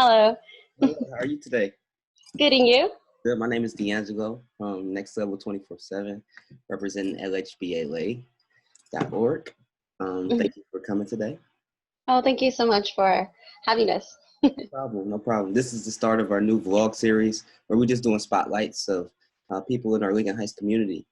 Hello. Hello, how are you today? Good, and you? Good. My name is D'Angelo from Next Level 24/7, representing LHBLA.org. Mhm. Thank you for coming today. Oh, thank you so much for having us. No problem. No problem. This is the start of our new vlog series where we're just doing spotlights of people in our Lincoln Heights community,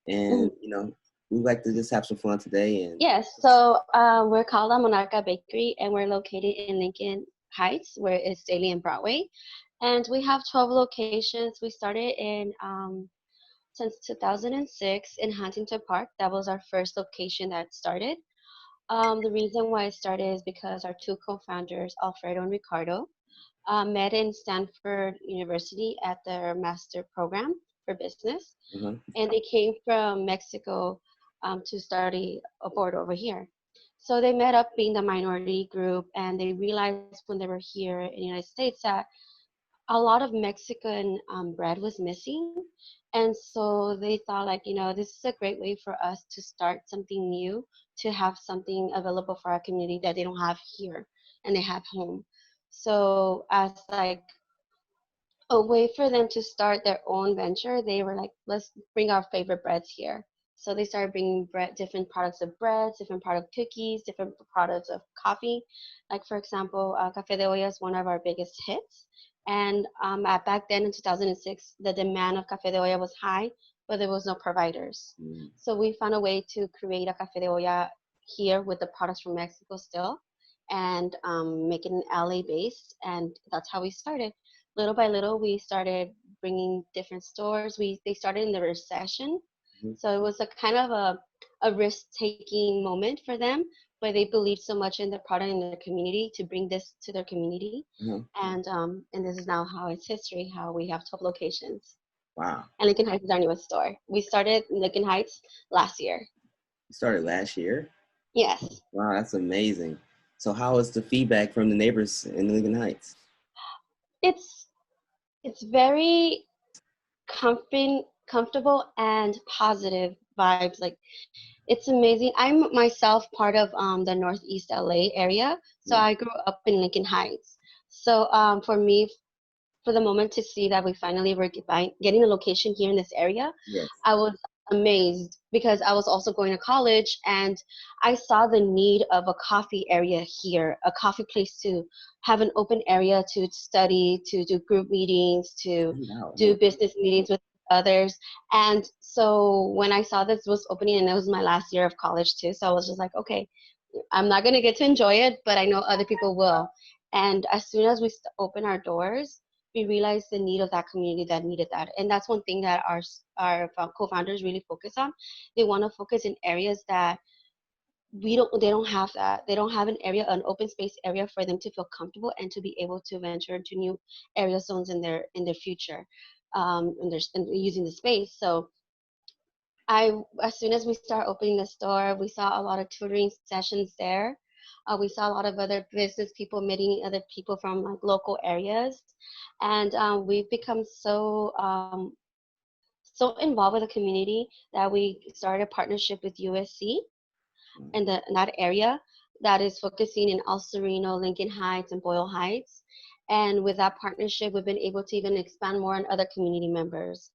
and Mhm. we like to just have some fun today. And Yes, so we're called the Monarca Bakery, and we're located in Lincoln Heights, where it's Daly and Broadway. And we have 12 locations. We started in since 2006 in Huntington Park. That was our first location that started. The reason why it started is because our two co-founders, Alfredo and Ricardo, met in Stanford University at their master program for business, uh and they came from Mexico to study abroad over here. So they met up being the minority group, and they realized when they were here in the United States that a lot of Mexican bread was missing. And so they thought, like, this is a great way for us to start something new, to have something available for our community that they don't have here and they have home. So as like a way for them to start their own venture, they were like, let's bring our favorite breads here. So they started bringing bread, different products of breads, different product cookies, different products of coffee. Like for example, Café de Olla is one of our biggest hits. And back then in 2006, the demand of Café de Olla was high, but there was no providers. So we found a way to create a Café de Olla here with the products from Mexico still, and make it an LA based, and that's how we started. Little by little, we started bringing different stores. They started in the recession, Mhm. so it was a kind of a risk taking moment for them, where they believed so much in their product and their community to bring this to their community. Uh-huh. And this is now how it's history. How we have 12 locations, Wow. and Lincoln Heights is our newest store. We started in Lincoln Heights last year. You started last year. Yes, Wow, that's amazing. So, how is the feedback from the neighbors in Lincoln Heights? it's it's very comfortable and positive vibes. Like, it's amazing. I'm myself part of the Northeast LA area, so Yeah. I grew up in Lincoln Heights. So for me, for the moment to see that we finally were getting a location here in this area, Yes. I was amazed because I was also going to college, and I saw the need of a coffee area here, a coffee place to have an open area to study, to do group meetings, to Wow. do business meetings with others. And so when I saw this was opening, and it was my last year of college too, so I was just like, okay, I'm not going to get to enjoy it, but I know other people will. And as soon as we open our doors, we realized the need of that community that needed that. And that's one thing that our co-founders really focus on. They want to focus in areas that they don't have that. They don't have an area, an open space area for them to feel comfortable and to be able to venture into new area zones in their future, and using the space. So as soon as we start opening the store, we saw a lot of tutoring sessions there. We saw a lot of other business people meeting other people from like local areas, and we've become so involved with the community that we started a partnership with USC in that area that is focusing in El Sereno, Lincoln Heights, and Boyle Heights. And with that partnership, we've been able to even expand more on other community members.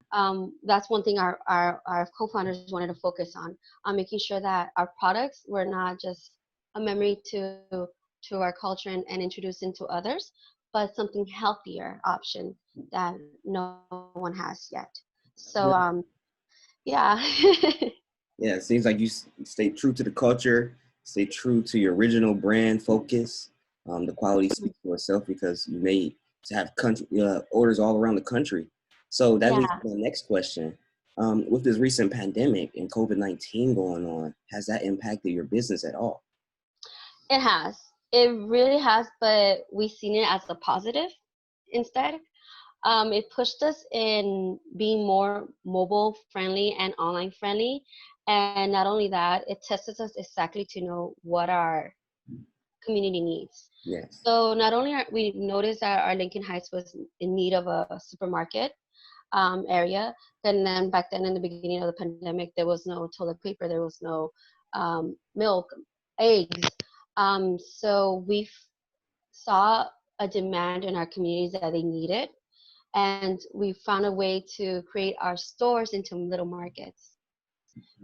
That's one thing our co-founders wanted to focus on making sure that our products were not just a memory to our culture and introduce into others, but something healthier option that no one has yet. So yeah. Yeah, it seems like you stay true to the culture, stay true to your original brand focus. The quality speaks for itself because you made to have country orders all around the country. So that leads Yeah. to the next question. With this recent pandemic and COVID-19 going on, has that impacted your business at all? It has. It really has, but we've seen it as a positive instead. It pushed us in being more mobile friendly and online friendly. And not only that, it tested us exactly to know what our community needs. Yes. So not only we noticed that our Lincoln Heights was in need of a supermarket area, and then back then in the beginning of the pandemic, there was no toilet paper, there was no milk, eggs. So we saw a demand in our communities that they needed. And we found a way to create our stores into little markets.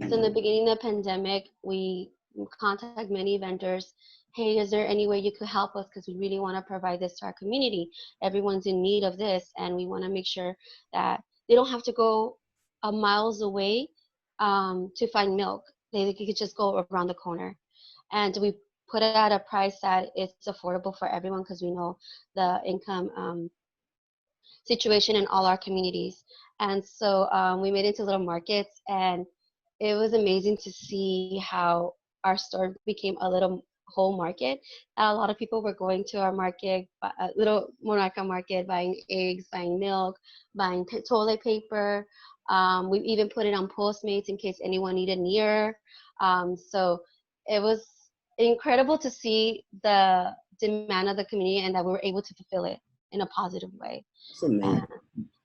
So in the beginning of the pandemic, we contact many vendors. Hey, is there any way you could help us? Because we really want to provide this to our community. Everyone's in need of this, and we want to make sure that they don't have to go miles away to find milk. They could just go around the corner. And we put it at a price that it's affordable for everyone because we know the income situation in all our communities. And so we made it into little markets, and it was amazing to see how our store became a little whole market. A lot of people were going to our market, little Monarca market, buying eggs, buying milk, buying toilet paper. We even put it on Postmates in case anyone needed near. So it was incredible to see the demand of the community and that we were able to fulfill it in a positive way. It's amazing.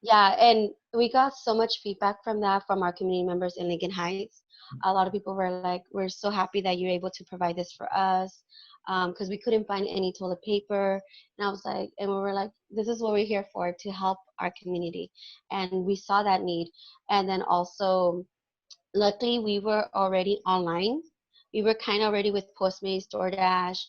Yeah, and we got so much feedback from that from our community members in Lincoln Heights. A lot of people were like, "We're so happy that you're able to provide this for us," because we couldn't find any toilet paper. And I was like, and we were like, "This is what we're here for, to help our community," and we saw that need. And then also, luckily, we were already online. We were kind of already with Postmates, DoorDash,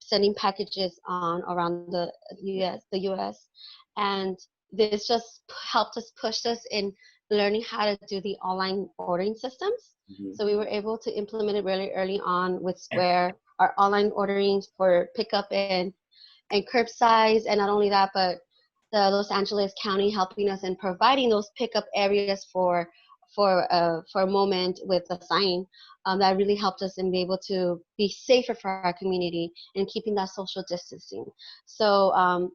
sending packages on around the U.S. And this just helped us push us in learning how to do the online ordering systems. Mm-hmm. So we were able to implement it really early on with Square, our online ordering for pickup and curbside, and not only that, but the Los Angeles County helping us and providing those pickup areas for a moment with a sign that really helped us and be able to be safer for our community and keeping that social distancing. So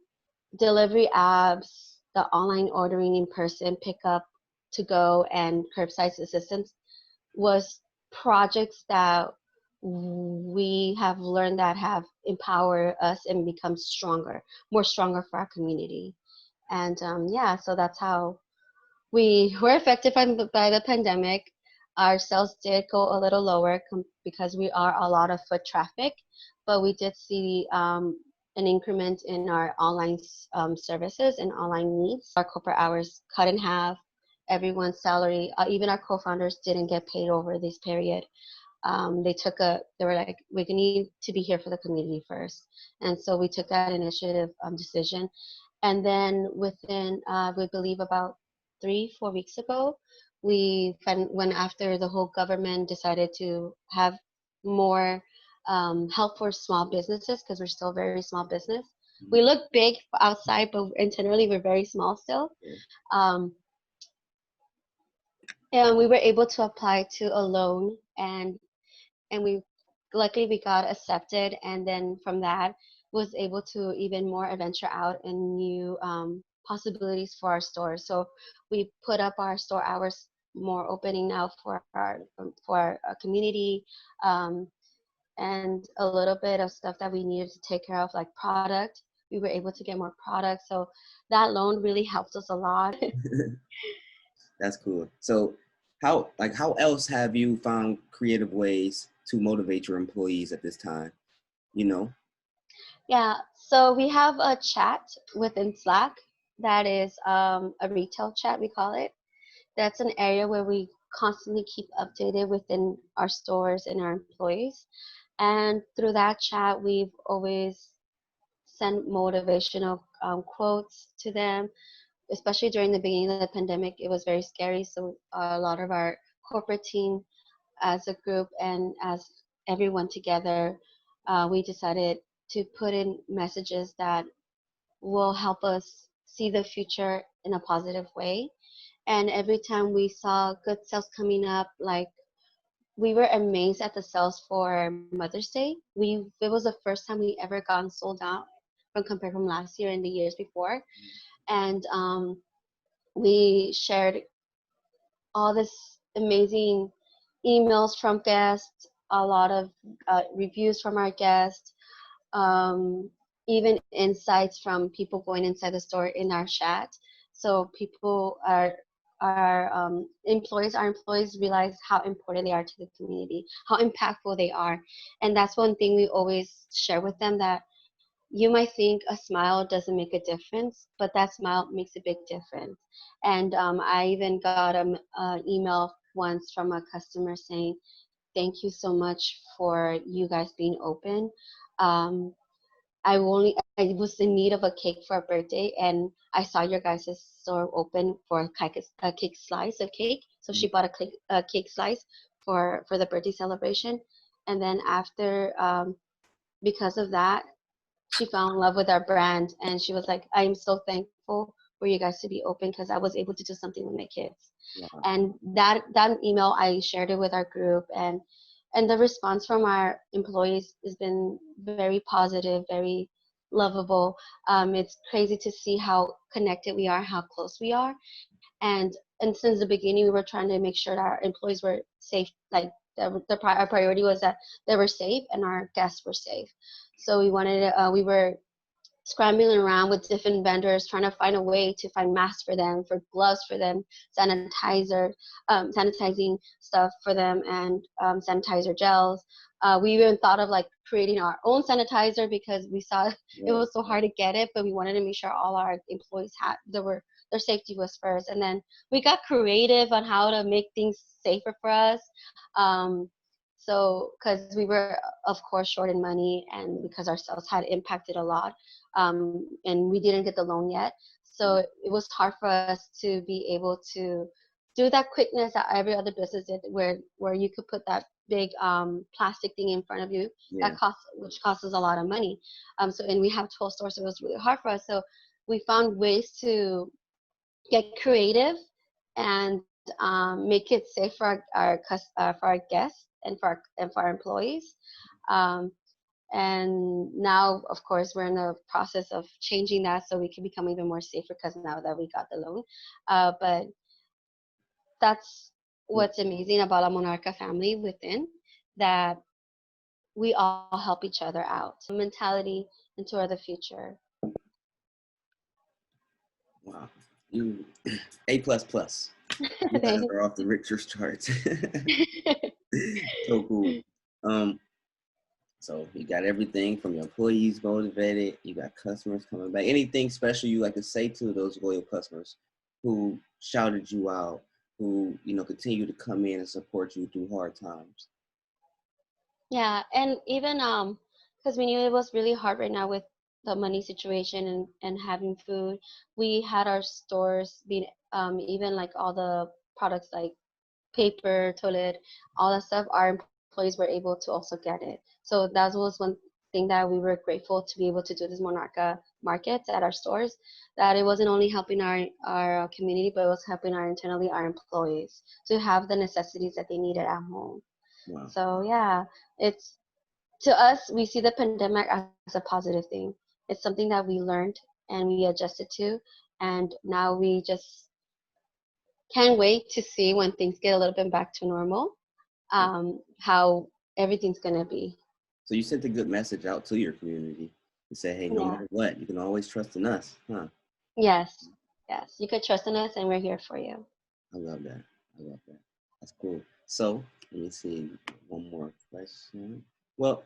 delivery apps, the online ordering in person, pickup to go, and curbside assistance was projects that we have learned that have empowered us and become stronger, more stronger for our community. And yeah, so that's how we were affected by the pandemic. Our sales did go a little lower because we are a lot of foot traffic, but we did see an increment in our online services and online needs. Our corporate hours cut in half. Everyone's salary, even our co-founders, didn't get paid over this period. They were like, we need to be here for the community first. And so we took that initiative decision. And then within, we believe about 3-4 weeks ago, when after the whole government decided to have more help for small businesses, because we're still very small business. We look big outside, but internally we're very small still. Um, and we were able to apply to a loan, and we luckily we got accepted, and then from that was able to even more venture out in new possibilities for our store. So we put up our store hours more opening now for our community, and a little bit of stuff that we needed to take care of, like product. We were able to get more product, so that loan really helped us a lot. That's cool. So how else have you found creative ways to motivate your employees at this time? You know? Yeah, so we have a chat within Slack that is a retail chat, we call it. That's an area where we constantly keep updated within our stores and our employees. And through that chat, we've always sent motivational quotes to them, especially during the beginning of the pandemic. It was very scary. So a lot of our corporate team as a group and as everyone together, we decided to put in messages that will help us see the future in a positive way. And every time we saw good sales coming up, like we were amazed at the sales for Mother's Day. It was the first time we ever gotten sold out from compared from last year and the years before. And we shared all this amazing emails from guests, a lot of reviews from our guests, even insights from people going inside the store in our chat. So people our employees realize how important they are to the community, how impactful they are. And that's one thing we always share with them, that you might think a smile doesn't make a difference, but that smile makes a big difference. And I even got an email once from a customer saying, "Thank you so much for you guys being open. Um, I was in need of a cake for a birthday, and I saw your guys' store open for a cake slice of cake. So she bought a cake slice for the birthday celebration, and then after because of that, she fell in love with our brand, and she was like, "I am so thankful for you guys to be open because I was able to do something with my kids." Wow. And that email, I shared it with our group, and the response from our employees has been very positive, very lovable. It's crazy to see how connected we are, how close we are, and and since the beginning, we were trying to make sure that our employees were safe. Like our priority was that they were safe and our guests were safe. So we were scrambling around with different vendors trying to find a way to find masks for them, for gloves for them, sanitizing stuff for them, and sanitizer gels. We even thought of like creating our own sanitizer because we saw it Yeah. was so hard to get it, but we wanted to make sure all our employees had their safety was first. And then we got creative on how to make things safer for us. Um, so, because we were, of course, short in money and because our sales had impacted a lot, and we didn't get the loan yet. So it was hard for us to be able to do that quickness that every other business did, where you could put that big plastic thing in front of you Yeah. which costs us a lot of money. And we have 12 stores, so it was really hard for us. So we found ways to get creative and make it safe for for our guests and for our employees. Um, and now, of course, we're in the process of changing that so we can become even more safer because now that we got the loan. But that's Yeah. what's amazing about a Monarca family within, that we all help each other out. Mentality into the future. Wow. You A plus plus. You guys Thanks. are off the Richter's charts. So cool. Um, so you got everything from your employees motivated, you got customers coming back. Anything special you like to say to those loyal customers who shouted you out, who, continue to come in and support you through hard times? Yeah, and even because we knew it was really hard right now with the money situation and having food, we had our stores being even like all the products like paper, toilet, all that stuff, our employees were able to also get it. So that was one thing that we were grateful to be able to do this Monarca markets at our stores, that it wasn't only helping our community, but it was helping our internally our employees to have the necessities that they needed at home. Wow. So yeah, it's to us, we see the pandemic as a positive thing. It's something that we learned and we adjusted to, and now we just can't wait to see when things get a little bit back to normal, how everything's gonna be. So you sent a good message out to your community. You said, hey, no Yeah. matter what, you can always trust in us. Huh? Yes. Yes. You could trust in us, and we're here for you. I love that. I love that. That's cool. So let me see one more question. Well,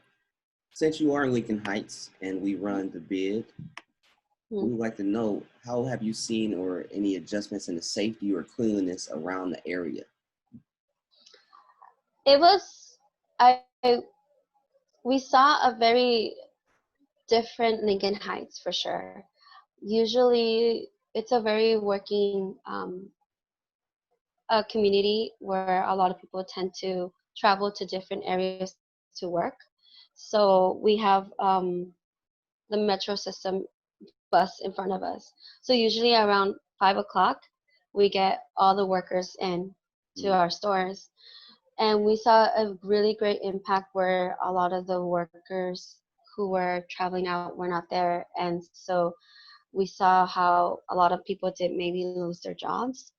since you are in Lincoln Heights and we run the bid, we Hmm. would like to know, how have you seen or any adjustments in the safety or cleanliness around the area? It was. I. We saw a very different Lincoln Heights for sure. Usually, it's a very working a community where a lot of people tend to travel to different areas to work. So we have the metro system bus in front of us. So usually around 5 o'clock, we get all the workers in to Mm. our stores, and we saw a really great impact where a lot of the workers who were traveling out were not there, and so we saw how a lot of people did maybe lose their jobs,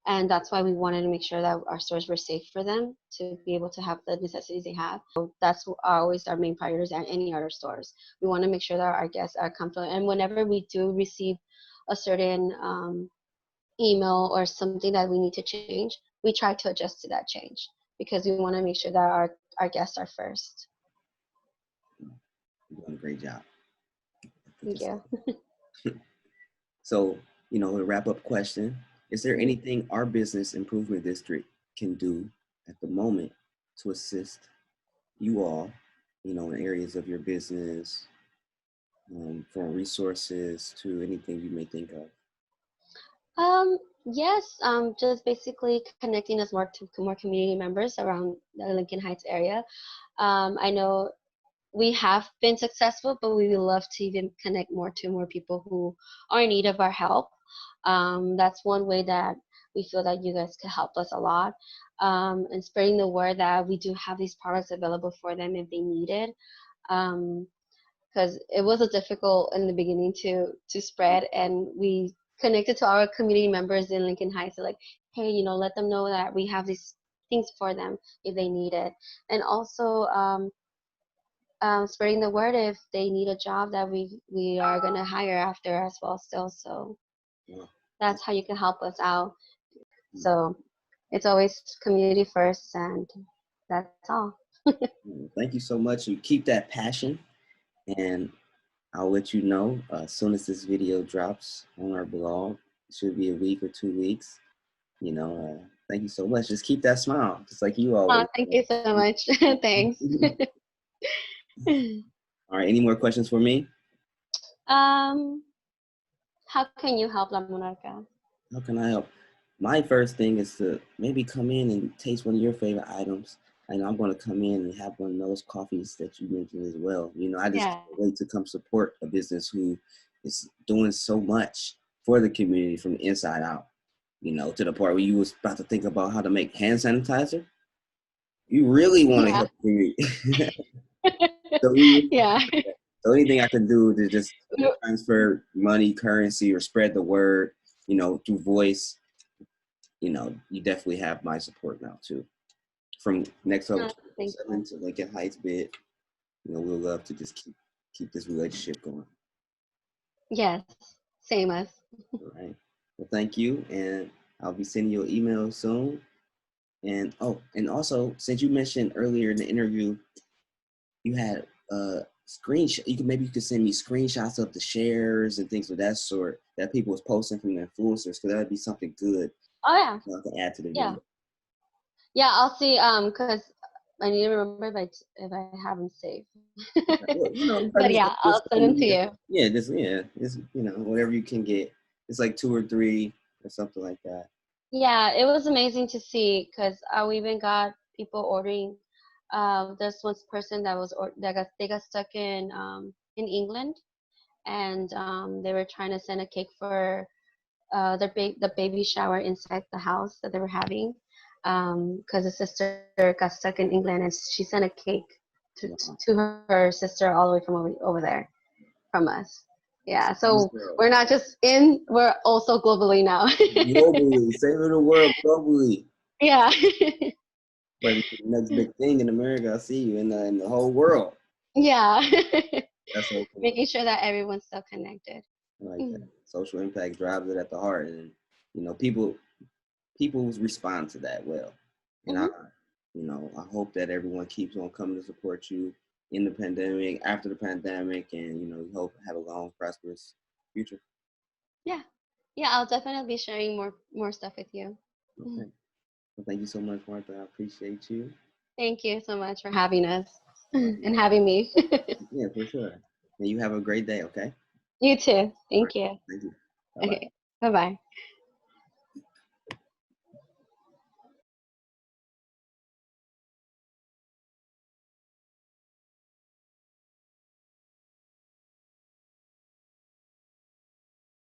and that's why we wanted to make sure that our stores were safe for them to be able to have the necessities they have. That's always our main priorities at any other stores. We want to make sure that our guests are comfortable, and whenever we do receive a certain email or something that we need to change, we try to adjust to that change because we want to make sure that our guests are first. You're doing a great job. Thank Just you. so, a wrap up question: is there Mhm. anything our business improvement district can do at the moment to assist you all, in areas of your business, from resources to anything you may think of? Yes, just basically connecting us more to more community members around the Lincoln Heights area. I know we have been successful, but we would love to even connect more to more people who are in need of our help. That's one way that we feel that you guys could help us a lot. And spreading the word that we do have these products available for them if they need it. Um, because it was a difficult in the beginning to spread, and we connected to our community members in Lincoln Heights. So like, hey, let them know that we have these things for them if they need it, and also spreading the word if they need a job that we are gonna hire after as well still. So Wow. that's how you can help us out. Mm, So it's always community first, and that's all. Thank you so much. You keep that passion, and I'll let you know as soon as this video drops on our blog. It should be a week or 2 weeks. Thank you so much. Just keep that smile, just like you always Thank you do. so much. Thanks. All right. Any more questions for me? um how can you help La Monarca? How can I help? My first thing is to maybe come in and taste one of your favorite items. I know I'm going to come in and have one of those coffees that you mentioned as well. I just Yeah. can't wait to come support a business who is doing so much for the community from the inside out. To the part where you was about to think about how to make hand sanitizer. You really want to Yeah. help the community. So we, Yeah. so anything I can do to just transfer money, currency, or spread the word, through voice, you definitely have my support now too. From next level Thank 27 you. to Lincoln Heights bid, we'll love to just keep this relationship going. Yes. Same as. All right. Well, thank you, and I'll be sending you an email soon. And also, since you mentioned earlier in the interview, you had screenshot. You could send me screenshots of the shares and things of that sort that people was posting from the influencers, because that would be something good Oh yeah. I can add to the Yeah. video. Yeah. I'll see. Cause I need to remember if I have them saved. Okay. Well, you But probably just yeah, go to I'll send social them to media. you. It's whatever you can get. It's like two or three or something like that. Yeah, it was amazing to see because we even got people ordering. There's one person that they got stuck in England, and they were trying to send a cake for the baby shower inside the house that they were having, because the sister got stuck in England, and she sent a cake Wow. to her sister all the way from over there from us. Yeah, This so girl. we're not just we're also globally now. Globally, saving the world globally. Yeah. But it's the next big thing in America. I see you in the whole world. Yeah. That's so cool. Making sure that everyone's still connected. I like that. Mm. Social impact drives it at the heart, and people respond to that well. And Hmm. I hope that everyone keeps on coming to support you in the pandemic, after the pandemic, and we hope have a long, prosperous future. Yeah. Yeah, I'll definitely be sharing more stuff with you. Mm. Okay. Well, thank you so much, Martha. I appreciate you. Thank you so much for having us All right. and having me. Yeah, for sure. And you have a great day. Okay. You too. All right. Thank you. Thank you. Bye bye. Okay. Bye bye.